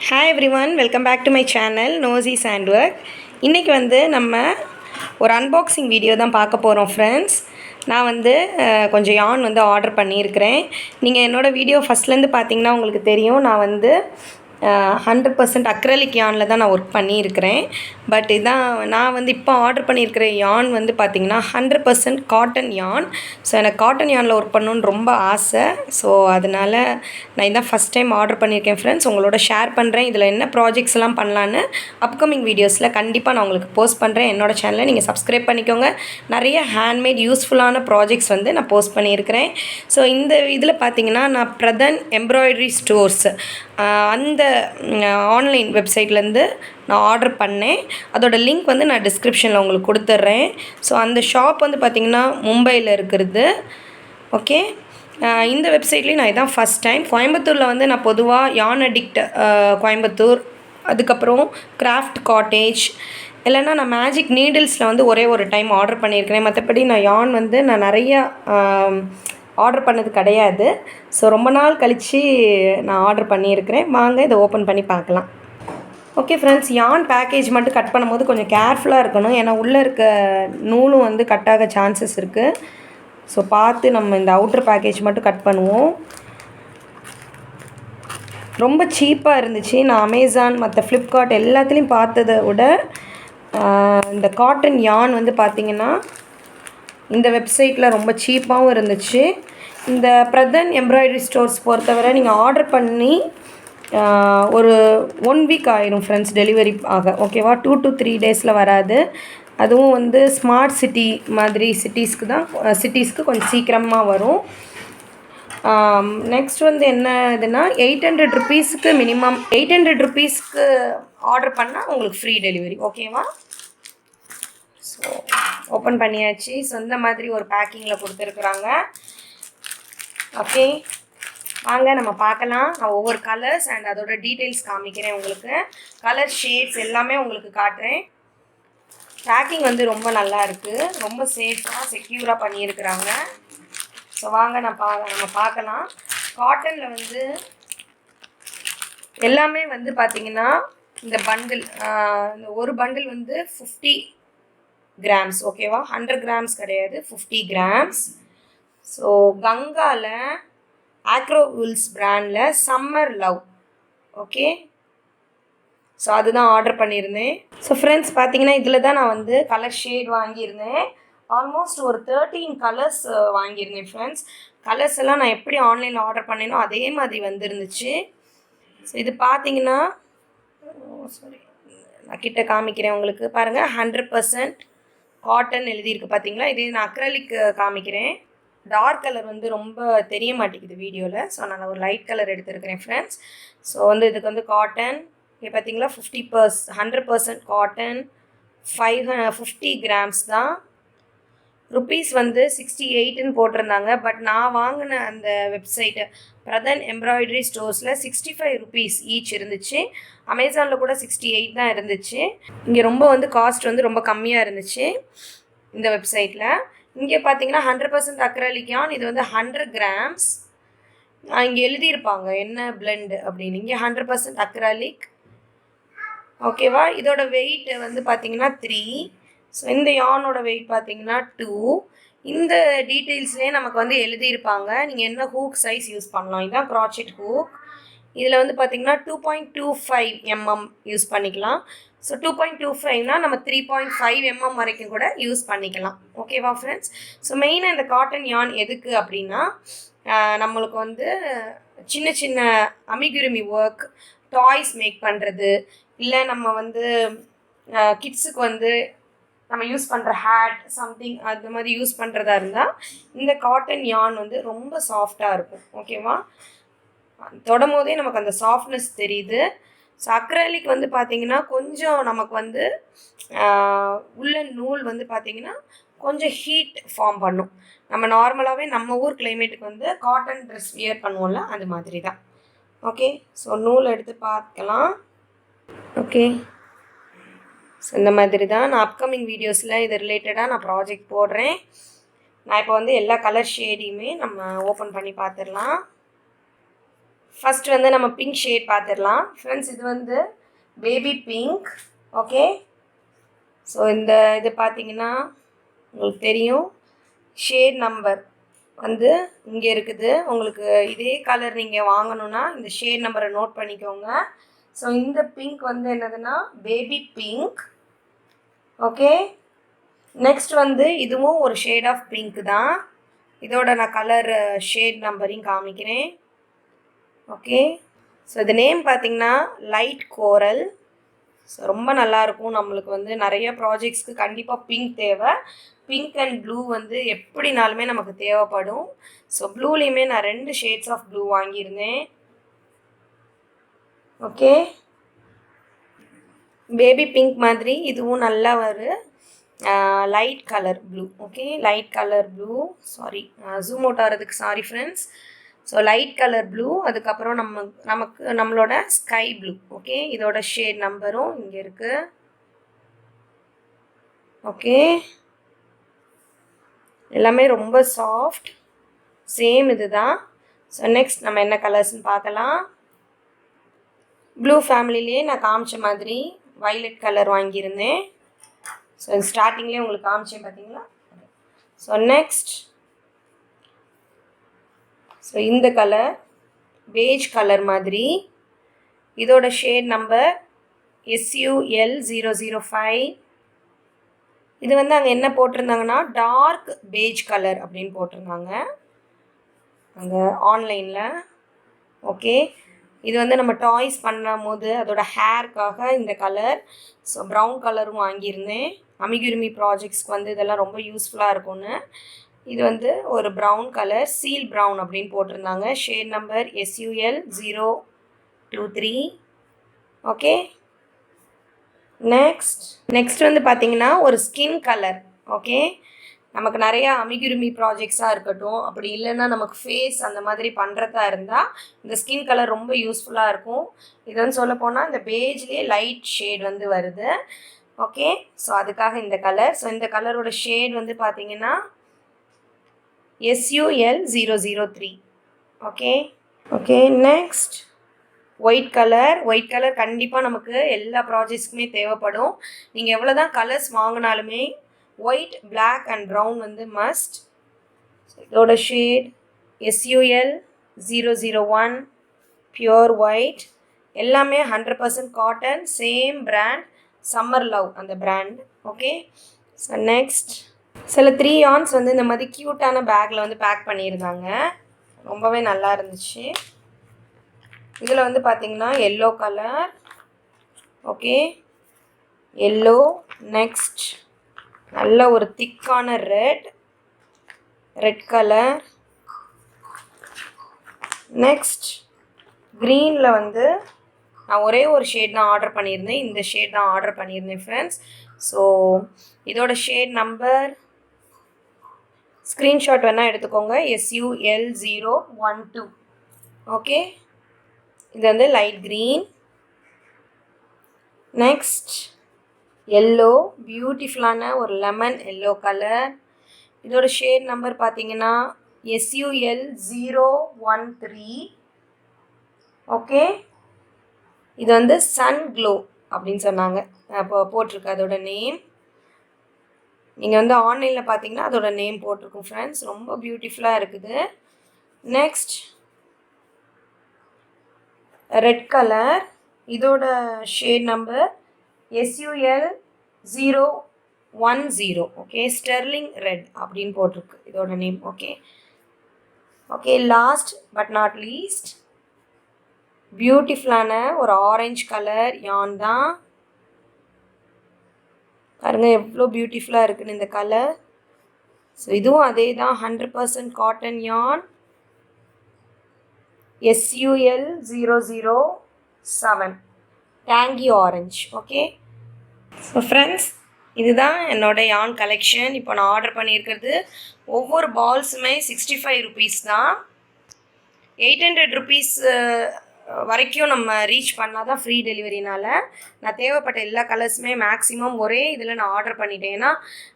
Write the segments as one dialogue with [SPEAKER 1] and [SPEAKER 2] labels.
[SPEAKER 1] Hi everyone, welcome back to my channel நோசி சாண்ட்வர்க். இன்றைக்கி நம்ம ஒரு அன்பாக்சிங் வீடியோ தான் பார்க்க போகிறோம் ஃப்ரெண்ட்ஸ். நான் கொஞ்சம் யான் ஆர்டர் பண்ணியிருக்கிறேன். நீங்கள் என்னோடய வீடியோ ஃபஸ்ட்லேருந்து பார்த்தீங்கன்னா உங்களுக்கு தெரியும். நான் 100% அக்ரலிக் யானில் தான் நான் ஒர்க் பண்ணியிருக்கிறேன். பட் இதான் நான் இப்போ ஆர்டர் பண்ணியிருக்கிற யான் பார்த்திங்கன்னா 100% காட்டன் யான். ஸோ எனக்கு காட்டன் யானில் ஒர்க் பண்ணணுன்னு ரொம்ப ஆசை. ஸோ அதனால் நான் இதான் ஃபஸ்ட் டைம் ஆர்டர் பண்ணியிருக்கேன் ஃப்ரெண்ட்ஸ். உங்களோட ஷேர் பண்ணுறேன். இதில் என்ன ப்ராஜெக்ட்ஸ் எல்லாம் பண்ணலான்னு அப்கமிங் வீடியோஸில் கண்டிப்பாக நான் உங்களுக்கு போஸ்ட் பண்ணுறேன். என்னோடய சேனலை நீங்கள் சப்ஸ்கிரைப் பண்ணிக்கோங்க. நிறைய ஹேண்ட்மேட் யூஸ்ஃபுல்லான ப்ராஜெக்ட்ஸ் நான் போஸ்ட் பண்ணியிருக்கிறேன். ஸோ இந்த இதில் பார்த்திங்கன்னா நான் பிரதன் எம்ப்ராய்டரி ஸ்டோர்ஸ் அந்த ஆன்லைன் வெப்சைட்லேருந்து நான் ஆர்டர் பண்ணேன். அதோடய லிங்க் நான் டிஸ்கிரிப்ஷனில் உங்களுக்கு கொடுத்துட்றேன். ஸோ அந்த ஷாப் பார்த்திங்கன்னா மும்பையில் இருக்கிறது. ஓகே, இந்த வெப்சைட்லேயும் நான் இதான் ஃபஸ்ட் டைம். கோயம்புத்தூரில் நான் பொதுவாக யான் அடிக்ட் கோயம்புத்தூர், அதுக்கப்புறம் கிராஃப்ட் காட்டேஜ், இல்லைன்னா நான் மேஜிக் நீடில்ஸில் ஒரே ஒரு டைம் ஆர்டர் பண்ணியிருக்கிறேன். மற்றபடி நான் யான் நான் நிறையா ஆர்டர் பண்ணது கிடையாது. ஸோ ரொம்ப நாள் கழித்து நான் ஆர்டர் பண்ணியிருக்கிறேன். வாங்க இதை ஓப்பன் பண்ணி பார்க்கலாம். ஓகே ஃப்ரெண்ட்ஸ், யான் பேக்கேஜ் மட்டும் கட் பண்ணும்போது கொஞ்சம் கேர்ஃபுல்லாக இருக்கணும். ஏன்னா உள்ளே இருக்க நூலும் கட் ஆக சான்சஸ் இருக்குது. ஸோ பார்த்து நம்ம இந்த அவுட்டர் பேக்கேஜ் மட்டும் கட் பண்ணுவோம். ரொம்ப சீப்பாக இருந்துச்சு. நான் அமேசான் மற்ற ஃப்ளிப்கார்ட் எல்லாத்துலேயும் பார்த்ததை விட இந்த காட்டன் யான் பார்த்திங்கன்னா இந்த வெப்சைட்டில் ரொம்ப சீப்பாகவும் இருந்துச்சு. இந்த பிரதன் எம்ப்ராய்டரி ஸ்டோர்ஸ் பொறுத்தவரை நீங்கள் ஆர்டர் பண்ணி ஒரு 1 வீக் ஆயிரும் ஃப்ரெண்ட்ஸ் டெலிவரி ஆக. ஓகேவா, 2 to 3 டேஸில் வராது. அதுவும் ஸ்மார்ட் சிட்டி மாதிரி சிட்டிஸ்க்கு கொஞ்சம் சீக்கிரமாக வரும். நெக்ஸ்ட் என்ன இதுன்னா 800 ருபீஸுக்கு மினிமம் 800 ருபீஸ்க்கு ஆர்டர் பண்ணால் உங்களுக்கு ஃப்ரீ டெலிவரி. ஓகேவா, ஸோ ஓப்பன் பண்ணியாச்சு. ஸோ இந்த மாதிரி ஒரு பேக்கிங்கில் கொடுத்துருக்குறாங்க. ஓகே, வாங்க நம்ம பார்க்கலாம். நான் ஒவ்வொரு கலர்ஸ் அண்ட் அதோட டீட்டெயில்ஸ் காமிக்கிறேன். உங்களுக்கு கலர் ஷேட்ஸ் எல்லாமே உங்களுக்கு காட்டுறேன். பேக்கிங் ரொம்ப நல்லா இருக்குது. ரொம்ப சேஃபாக செக்யூராக பண்ணியிருக்கிறாங்க. ஸோ வாங்க நம்ம பார்க்கலாம். காட்டனில் எல்லாமே பார்த்திங்கன்னா இந்த பண்டில், இந்த ஒரு பண்டில் 50 கிராம்ஸ். ஓகேவா, 100 கிராம்ஸ் கிடையாது, 50 கிராம்ஸ். ஸோ கங்காவில் ஆக்ரோவில்ஸ் பிராண்டில் சம்மர் லவ். ஓகே, ஸோ அதுதான் ஆர்டர் பண்ணியிருந்தேன். ஸோ ஃப்ரெண்ட்ஸ் பார்த்திங்கன்னா இதில் தான் நான் கலர் ஷேட் வாங்கியிருந்தேன். ஆல்மோஸ்ட் ஒரு 13 கலர்ஸ் வாங்கியிருந்தேன் ஃப்ரெண்ட்ஸ். கலர்ஸ் எல்லாம் நான் எப்படி ஆன்லைனில் ஆர்டர் பண்ணேனோ அதே மாதிரி வந்துருந்துச்சு. ஸோ இது பார்த்திங்கன்னா சாரி, நான் கிட்ட காமிக்கிறேன் உங்களுக்கு. பாருங்கள், 100% காட்டன் எழுதியிருக்கு பார்த்தீங்களா. இதே நான் அக்ரலிக் காமிக்கிறேன். டார்க் கலர் ரொம்ப தெரிய மாட்டேங்குது வீடியோவில். ஸோ நான் ஒரு லைட் கலர் எடுத்துருக்கிறேன் ஃப்ரெண்ட்ஸ். ஸோ இதுக்கு காட்டன் இங்கே பார்த்தீங்களா 100% காட்டன், 50 கிராம்ஸ் தான். ருப்பீஸ் 68ன்னு போட்டிருந்தாங்க. பட் நான் வாங்கின அந்த வெப்சைட்டு பிரதன் எம்ப்ராய்டரி ஸ்டோர்ஸில் 65 ருப்பீஸ் ஈச் இருந்துச்சு. அமேசானில் கூட 68 தான் இருந்துச்சு. இங்கே ரொம்ப காஸ்ட் ரொம்ப கம்மியாக இருந்துச்சு இந்த வெப்சைட்டில். இங்கே பார்த்தீங்கன்னா 100% அக்ரலிக் யான். இது 100 கிராம்ஸ். இங்கே எழுதியிருப்பாங்க என்ன பிளெண்ட் அப்படின்னு. இங்கே 100% அக்ரலிக். ஓகேவா, இதோட வெயிட் பார்த்தீங்கன்னா 3. ஸோ இந்த யானோட வெயிட் பார்த்தீங்கன்னா 2. இந்த டீட்டெயில்ஸ்லேயே நமக்கு எழுதியிருப்பாங்க நீங்கள் என்ன ஹூக் சைஸ் யூஸ் பண்ணலாம். இதுதான் க்ராச்செட் ஹூக். இதில் பார்த்தீங்கன்னா 2.25 mm யூஸ் பண்ணிக்கலாம். ஸோ 2.25னால் நம்ம 3.5 mm வரைக்கும் கூட யூஸ் பண்ணிக்கலாம். ஓகேவா ஃப்ரெண்ட்ஸ். ஸோ மெயினாக இந்த காட்டன் யான் எதுக்கு அப்படின்னா நம்மளுக்கு சின்ன சின்ன அமிகுருமி ஒர்க், டாய்ஸ் மேக் பண்ணுறது, இல்லை நம்ம கிட்ஸுக்கு நம்ம யூஸ் பண்ணுற ஹேட் சம்திங் அது மாதிரி யூஸ் பண்ணுறதா இருந்தால் இந்த காட்டன் யான் ரொம்ப சாஃப்டாக இருக்கும். ஓகேவா, தொடும் போதே நமக்கு அந்த சாஃப்ட்னஸ் தெரியுது. ஸோ அக்ரலிக் பார்த்திங்கன்னா கொஞ்சம் நமக்கு உள்ள நூல் பார்த்திங்கன்னா கொஞ்சம் ஹீட் ஃபார்ம் பண்ணும். நம்ம நார்மலாகவே நம்ம ஊர் கிளைமேட்டுக்கு காட்டன் ட்ரெஸ் வியர் பண்ணுவோம்ல, அது மாதிரி தான். ஓகே, ஸோ நூல் எடுத்து பார்க்கலாம். ஓகே, ஸோ இந்த மாதிரி தான் நான் அப்கமிங் வீடியோஸில் இது ரிலேட்டடாக நான் ப்ராஜெக்ட் போடுறேன். நான் இப்போ எல்லா கலர் ஷேடையுமே நம்ம ஓப்பன் பண்ணி பார்த்துடலாம். ஃபஸ்ட் வந்து நம்ம பிங்க் ஷேட் பார்த்துடலாம் ஃப்ரெண்ட்ஸ். இது வந்து பேபி பிங்க். ஓகே, ஸோ இந்த இது பார்த்தீங்கன்னா உங்களுக்கு தெரியும். ஷேட் நம்பர் வந்து இங்கே இருக்குது. உங்களுக்கு இதே கலர் நீங்கள் வாங்கணுன்னா இந்த ஷேட் நம்பரை நோட் பண்ணிக்கோங்க. ஸோ இந்த பிங்க் வந்து என்னதுன்னா பேபி பிங்க். ஓகே, நெக்ஸ்ட் வந்து இதுவும் ஒரு ஷேட் ஆஃப் பிங்க் தான். இதோட நான் கலர் ஷேட் நம்பரையும் காமிக்கிறேன். ஓகே, ஸோ இது நேம் பார்த்திங்கன்னா லைட் கோரல். ஸோ ரொம்ப நல்லாயிருக்கும். நம்மளுக்கு வந்து நிறைய ப்ராஜெக்ட்ஸ்க்கு கண்டிப்பாக பிங்க் தேவை. பிங்க் அண்ட் ப்ளூ வந்து எப்படினாலுமே நமக்கு தேவைப்படும். ஸோ ப்ளூலேயுமே நான் 2 ஷேட்ஸ் ஆஃப் ப்ளூ வாங்கியிருந்தேன். ஓகே, பேபி பிங்க் மாதிரி இதுவும் நல்லா வரும். Light colour blue. Okay, light colour blue. Sorry, zoom out ஆகிறதுக்கு sorry friends. So light colour blue, அதுக்கப்புறம் நம்மளோட ஸ்கை ப்ளூ. ஓகே, இதோட ஷேட் நம்பரும் இங்கே இருக்குது. ஓகே, எல்லாமே ரொம்ப சாஃப்ட், சேம் இது தான். ஸோ நெக்ஸ்ட் நம்ம என்ன கலர்ஸ்ன்னு பார்க்கலாம். ப்ளூ ஃபேமிலிலே நான் காமிச்ச மாதிரி வைலட் கலர் வாங்கியிருந்தேன். ஸோ ஸ்டார்டிங்லேயே உங்களுக்கு காமிச்சேன் பார்த்தீங்களா. ஸோ நெக்ஸ்ட் ஸோ இந்த கலர் பேஜ் கலர் மாதிரி, இதோட ஷேட் நம்பர் SUL005. இது வந்து அங்கே என்ன போட்டிருந்தாங்கன்னா டார்க் பேஜ் கலர் அப்படின்னு போட்டிருந்தாங்க அங்கே ஆன்லைனில். ஓகே, இது வந்து நம்ம டாய்ஸ் பண்ணும் போது அதோட ஹேர்க்காக இந்த கலர். ஸோ ப்ரௌன் கலரும் வாங்கியிருந்தேன். அமிகுருமி ப்ராஜெக்ட்ஸ்க்கு வந்து இதெல்லாம் ரொம்ப யூஸ்ஃபுல்லாக இருக்கும்னு. இது வந்து ஒரு ப்ரௌன் கலர், சீல் ப்ரௌன் அப்படின்னு போட்டிருந்தாங்க. Shade number SUL023. Okay, next வந்து பார்த்திங்கன்னா ஒரு ஸ்கின் கலர். ஓகே, நமக்கு நிறையா அமிகுருமி ப்ராஜெக்ட்ஸாக இருக்கட்டும், அப்படி இல்லைன்னா நமக்கு ஃபேஸ் அந்த மாதிரி பண்ணுறதா இருந்தால் இந்த ஸ்கின் கலர் ரொம்ப யூஸ்ஃபுல்லாக இருக்கும். இது வந்து சொல்ல போனால் இந்த பேஜ்லேயே லைட் ஷேட் வந்து வருது. ஓகே, ஸோ அதுக்காக இந்த கலர். ஸோ இந்த கலரோட ஷேட் வந்து பார்த்திங்கன்னா SUL003. Okay, next white colour கண்டிப்பாக நமக்கு எல்லா ப்ராஜெக்ட்ஸ்க்குமே தேவைப்படும். நீங்கள் எவ்வளோ தான் கலர்ஸ் வாங்கினாலுமே ஒயிட், பிளாக் அண்ட் ப்ரௌன் வந்து மஸ்ட். இதோட ஷேட் SUL001 பியூர் ஒயிட். எல்லாமே 100% cotton, same brand, summer love அந்த பிராண்ட். ஓகே, ஸோ நெக்ஸ்ட் சில 3 ஆன்ஸ் வந்து இந்த மாதிரி க்யூட்டான பேக்கில் வந்து பேக் பண்ணியிருந்தாங்க. ரொம்பவே நல்லா இருந்துச்சு. இதில் வந்து பார்த்திங்கன்னா yellow colour. Okay, yellow. Next நல்ல ஒரு திக்கான ரெட் கலர். நெக்ஸ்ட் க்ரீனில் வந்து நான் ஒரே ஒரு ஷேட் தான் ஆர்டர் பண்ணியிருந்தேன். இந்த ஷேட் தான் ஆர்டர் பண்ணியிருந்தேன் ஃப்ரெண்ட்ஸ். ஸோ இதோட ஷேட் நம்பர் ஸ்க்ரீன்ஷாட் வேணால் எடுத்துக்கோங்க. SUL012. ஓகே, இது வந்து லைட் க்ரீன். நெக்ஸ்ட் எல்லோ, பியூட்டிஃபுல்லான ஒரு லெமன் எல்லோ கலர். இதோட ஷேட் நம்பர் பார்த்தீங்கன்னா SUL013. ஓகே, இது வந்து சன் க்ளோ அப்படின்னு சொன்னாங்க. அப்போ போட்டிருக்கு அதோட நேம். நீங்கள் வந்து ஆன்லைனில் பார்த்தீங்கன்னா அதோட நேம் போட்டிருக்கும் ஃப்ரெண்ட்ஸ். ரொம்ப பியூட்டிஃபுல்லாக இருக்குது. Next red colour. இதோட shade number SUL010. Okay, sterling red அப்படின்னு போட்டிருக்கு இதோட name. Okay, last but not least பியூட்டிஃபுல்லான ஒரு ஆரஞ்சு கலர் யான் தான். பாருங்கள் எவ்வளோ பியூட்டிஃபுல்லாக இருக்குன்னு இந்த கலர். ஸோ இதுவும் அதே தான், 100% cotton yarn. SUL007 tangy orange. Okay, so friends இதுதான் என்னோட யான் கலெக்ஷன். இப்போ நான் ஆர்டர் பண்ணியிருக்கிறது ஒவ்வொரு பால்ஸுமே 65 rupees தான். 800 rupees வரைக்கும் நம்ம ரீச் பண்ணால் தான் ஃப்ரீ டெலிவரினால் நான் தேவைப்பட்ட எல்லா கலர்ஸுமே மேக்ஸிமம் ஒரே இதில் நான் ஆர்டர் பண்ணிட்டேன். ஏன்னா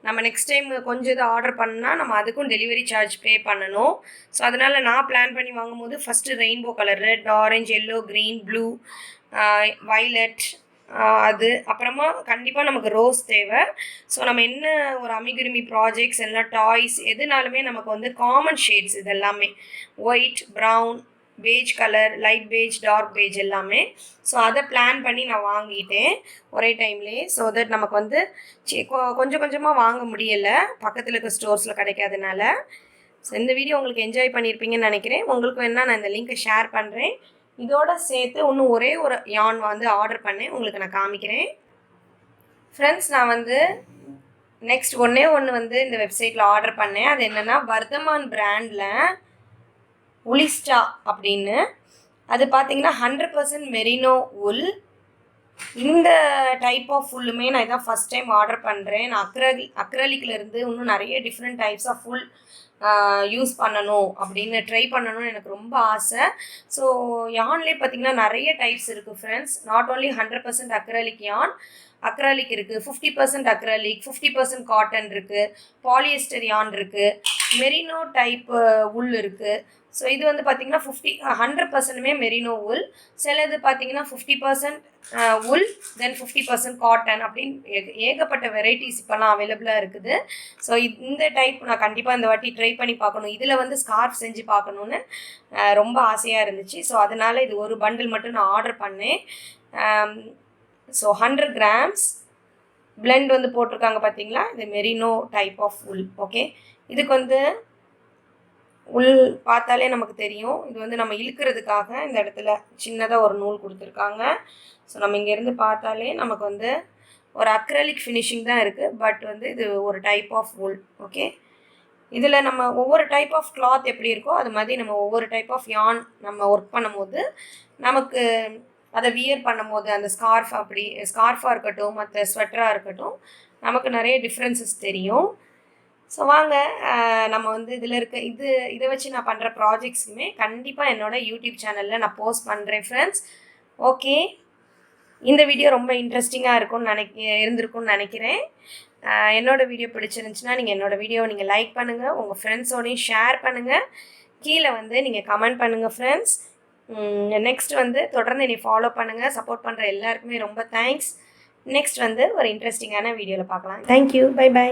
[SPEAKER 1] நம்ம நெக்ஸ்ட் டைம் கொஞ்சம் இது ஆர்டர் பண்ணால் நம்ம அதுக்கும் டெலிவரி சார்ஜ் பே பண்ணணும். ஸோ அதனால் நான் பிளான் பண்ணி வாங்கும்போது first rainbow colour red, orange, yellow, green, blue, violet, அது அப்புறமா கண்டிப்பாக நமக்கு ரோஸ் தேவை. ஸோ நம்ம என்ன ஒரு அமிகுருமி ப்ராஜெக்ட்ஸ் எல்லாம் டாய்ஸ் எதுனாலுமே நமக்கு வந்து காமன் ஷேட்ஸ் இது எல்லாமே white, brown, beige colour, light beige, dark beige எல்லாமே. ஸோ அதை பிளான் பண்ணி நான் வாங்கிட்டேன் ஒரே டைம்லேயே. ஸோ தட் நமக்கு வந்து கொஞ்சம் கொஞ்சமாக வாங்க முடியலை, பக்கத்தில் இருக்க ஸ்டோர்ஸில் கிடைக்காதனால. ஸோ இந்த வீடியோ உங்களுக்கு என்ஜாய் பண்ணியிருப்பீங்கன்னு நினைக்கிறேன். உங்களுக்கு வேணால் நான் இந்த லிங்க்கை ஷேர் பண்ணுறேன். இதோட சேர்த்து இன்னும் ஒரே ஒரு யான் வந்து ஆர்டர் பண்ணேன், உங்களுக்கு நான் காமிக்கிறேன். ஃப்ரெண்ட்ஸ், நான் வந்து நெக்ஸ்ட் ஒன்று வந்து இந்த வெப்சைட்டில் ஆர்டர் பண்ணேன். அது என்னென்னா வர்தமான் பிராண்டில் உலிஸ்டா அப்படின்னு. அது பார்த்தீங்கன்னா 100% மெரினோ உல். இந்த டைப் ஆஃப் ஃபுல்லுமே நான் இதான் ஃபஸ்ட் டைம் ஆர்டர் பண்ணுறேன். நான் அக்ரலிக்கில் இருந்து இன்னும் நிறைய different types of full use பண்ணணும் அப்படின்னு ட்ரை பண்ணணும்னு எனக்கு ரொம்ப ஆசை. ஸோ யான்லேயே பார்த்திங்கன்னா நிறைய டைப்ஸ் இருக்குது ஃப்ரெண்ட்ஸ். நாட் ஓன்லி 100% அக்ரலிக் யான், அக்ரலிக் இருக்குது, 50% அக்ரலிக், 50% காட்டன் இருக்குது, பாலியஸ்டர் யான் இருக்குது, மெரினோ டைப் உல் இருக்குது. ஸோ இது வந்து பார்த்திங்கன்னா 100%மே மெரினோ உல். சிலது பார்த்திங்கன்னா 50% உல், தென் 50% காட்டன் அப்படின்னு ஏகப்பட்ட வெரைட்டிஸ் இப்போல்லாம் அவைலபிளாக இருக்குது. ஸோ இந்த டைப் நான் கண்டிப்பாக இந்த வாட்டி ட்ரை பண்ணி பார்க்கணும். இதில் வந்து ஸ்கார்ஃப் செஞ்சு பார்க்கணுன்னு ரொம்ப ஆசையாக இருந்துச்சு. ஸோ அதனால் இது ஒரு பண்டில் மட்டும் நான் ஆர்டர் பண்ணேன். ஸோ 100 grams பிளெண்ட் வந்து போட்டிருக்காங்க பார்த்தீங்களா, இது merino type of wool. Okay, இதுக்கு வந்து உள் பார்த்தாலே நமக்கு தெரியும். இது வந்து நம்ம இழுக்கிறதுக்காக இந்த இடத்துல சின்னதாக ஒரு நூல் கொடுத்துருக்காங்க. ஸோ நம்ம இங்கேருந்து பார்த்தாலே நமக்கு வந்து ஒரு அக்ரலிக் ஃபினிஷிங் தான் இருக்குது. பட் வந்து இது ஒரு டைப் ஆஃப் உல். ஓகே, இதில் நம்ம ஒவ்வொரு டைப் ஆஃப் கிளாத் எப்படி இருக்கோ அது மாதிரி நம்ம ஒவ்வொரு டைப் ஆஃப் யான் நம்ம ஒர்க் பண்ணும்போது நமக்கு அதை வியர் பண்ணும்போது அந்த ஸ்கார்ஃபாக இருக்கட்டும், மற்ற ஸ்வெட்டராக இருக்கட்டும், நமக்கு நிறைய டிஃப்ரென்சஸ் தெரியும். ஸோ வாங்க, நம்ம வந்து இதில் இருக்க இதை வச்சு நான் பண்ணுற ப்ராஜெக்ட்ஸுமே கண்டிப்பாக என்னோடய யூடியூப் சேனலில் நான் போஸ்ட் பண்ணுறேன் ஃப்ரெண்ட்ஸ். ஓகே, இந்த வீடியோ ரொம்ப இன்ட்ரெஸ்டிங்காக இருந்திருக்கும்னு நினைக்கிறேன். என்னோடய வீடியோ பிடிச்சிருந்துச்சுன்னா நீங்கள் என்னோடய வீடியோவை நீங்கள் லைக் பண்ணுங்கள், உங்கள் ஃப்ரெண்ட்ஸோடையும் ஷேர் பண்ணுங்கள், கீழே வந்து நீங்கள் கமெண்ட் பண்ணுங்கள் ஃப்ரெண்ட்ஸ். நெக்ஸ்ட் வந்து தொடர்ந்து என்னை ஃபாலோ பண்ணுங்கள். சப்போர்ட் பண்ணுற எல்லாருக்குமே ரொம்ப தேங்க்ஸ். நெக்ஸ்ட் வந்து ஒரு இன்ட்ரெஸ்டிங்கான வீடியோவில் பார்க்கலாம். Thank you, bye by.